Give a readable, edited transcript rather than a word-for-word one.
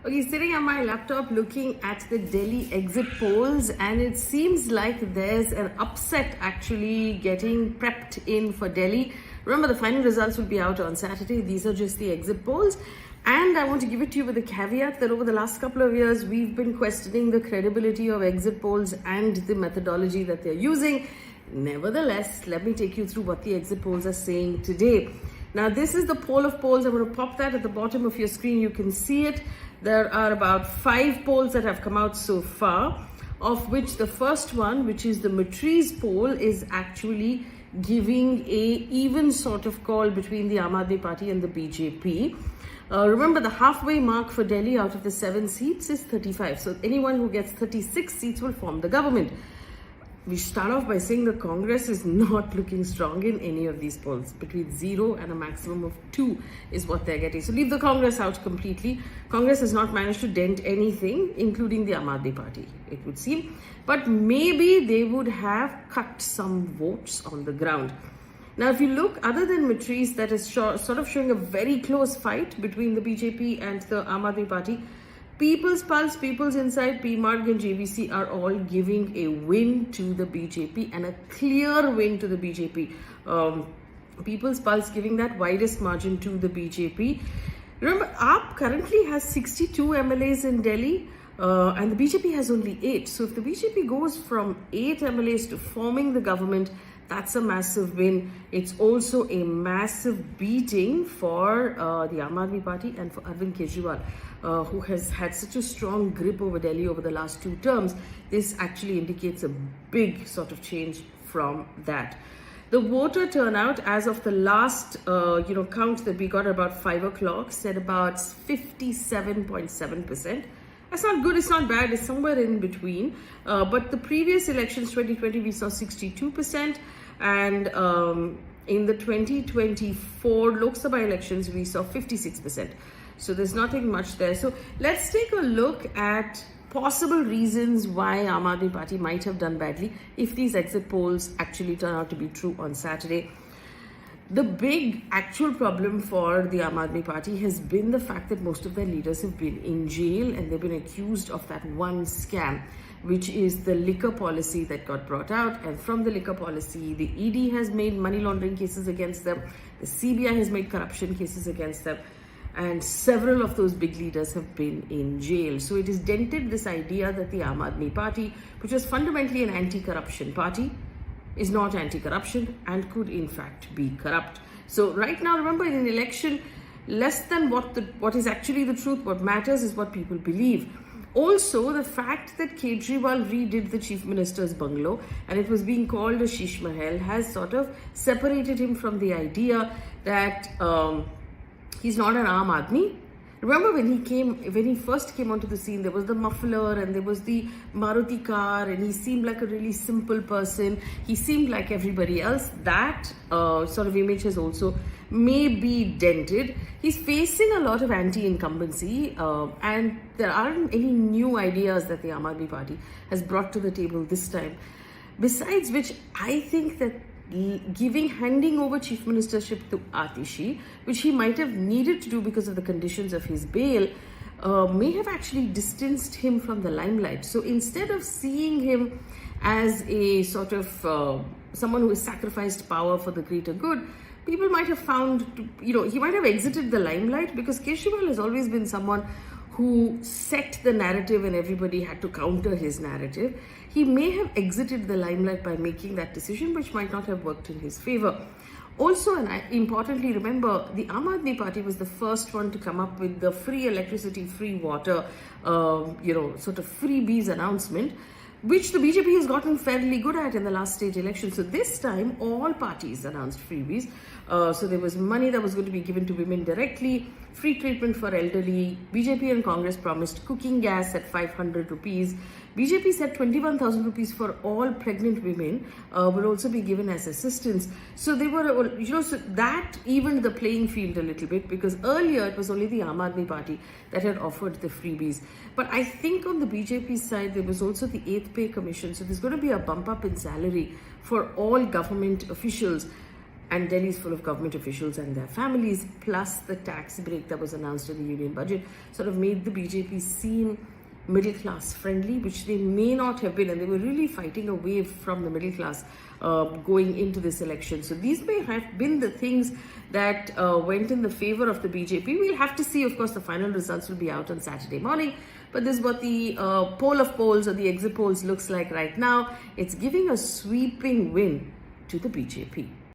Okay, sitting on my laptop looking at the Delhi exit polls, and it seems like there's an upset actually getting prepped in for Delhi. Remember, the final results will be out on Saturday. These are just the exit polls. And I want to give it to you with a caveat that over the last couple of years, we've been questioning the credibility of exit polls and the methodology that they're using. Nevertheless, let me take you through what the exit polls are saying today. Now, this is the poll of polls. I'm going to pop that at the bottom of your screen. You can see it. There are about 5 polls that have come out so far, of which the first one, which is the Matriz poll, is actually giving a even sort of call between the Aam Aadmi Party and the BJP. Remember, the halfway mark for Delhi out of the 7 seats is 35. So anyone who gets 36 seats will form the government. We start off by saying the Congress is not looking strong in any of these polls. Between 0 and a maximum of 2 is what they're getting. So leave the Congress out completely. Congress has not managed to dent anything, including the Aam Aadmi Party, it would seem. But maybe they would have cut some votes on the ground. Now, if you look, other than Matriz, that is sort of showing a very close fight between the BJP and the Aam Aadmi Party, People's Pulse, People's Insight, PMARG and JVC are all giving a win to the BJP and a clear win to the BJP. People's Pulse giving that widest margin to the BJP. Remember, AAP currently has 62 MLAs in Delhi and the BJP has only 8. So if the BJP goes from 8 MLAs to forming the government, that's a massive win. It's also a massive beating for the Aam Aadmi Party and for Arvind Kejriwal, who has had such a strong grip over Delhi over the last 2 terms. This actually indicates a big sort of change from that. The voter turnout as of the last count that we got about 5 o'clock said about 57.7%. That's not good, it's not bad, it's somewhere in between. But the previous elections, 2020, we saw 62%. And in the 2024 Lok Sabha elections, we saw 56%. So there's nothing much there. So let's take a look at possible reasons why Aam Aadmi Party might have done badly if these exit polls actually turn out to be true on Saturday. The big actual problem for the Aam Aadmi Party has been the fact that most of their leaders have been in jail and they've been accused of that one scam, which is the liquor policy that got brought out. And from the liquor policy, the ED has made money laundering cases against them, the CBI has made corruption cases against them, and several of those big leaders have been in jail. So it has dented this idea that the Aam Aadmi Party, which was fundamentally an anti-corruption party, is not anti-corruption and could in fact be corrupt. So right now, remember, in an election, less than what is actually the truth, what matters is what people believe. Also, the fact that Kejriwal redid the Chief Minister's bungalow and it was being called a Sheesh Mahal has sort of separated him from the idea that he's not an Aam Aadmi. Remember when he first came onto the scene, there was the muffler and there was the Maruti car and he seemed like a really simple person. He seemed like everybody else. That sort of image has also maybe dented. He's facing a lot of anti-incumbency and there aren't any new ideas that the Aam Aadmi Party has brought to the table this time. Besides which, I think that handing over chief ministership to Atishi, which he might have needed to do because of the conditions of his bail, may have actually distanced him from the limelight. So instead of seeing him as a sort of someone who has sacrificed power for the greater good, people might have found, he might have exited the limelight because Kejriwal has always been someone who set the narrative and everybody had to counter his narrative. He may have exited the limelight by making that decision, which might not have worked in his favor. Also, and importantly, remember, the Aam Aadmi Party was the first one to come up with the free electricity, free water, sort of freebies announcement, which the BJP has gotten fairly good at in the last state election. So this time, all parties announced freebies. So there was money that was going to be given to women directly, free treatment for elderly. BJP and Congress promised cooking gas at 500 rupees. BJP said 21,000 rupees for all pregnant women will also be given as assistance. So they were, so that evened the playing field a little bit because earlier it was only the Aam Aadmi Party that had offered the freebies. But I think on the BJP side, there was also the 8th Pay Commission. So there's going to be a bump up in salary for all government officials. and Delhi is full of government officials and their families, plus the tax break that was announced in the union budget, sort of made the BJP seem middle class friendly, which they may not have been, and they were really fighting a wave from the middle class going into this election. So these may have been the things that went in the favor of the BJP. We'll have to see. Of course, the final results will be out on Saturday morning, but this is what the poll of polls or the exit polls looks like right now. It's giving a sweeping win to the BJP.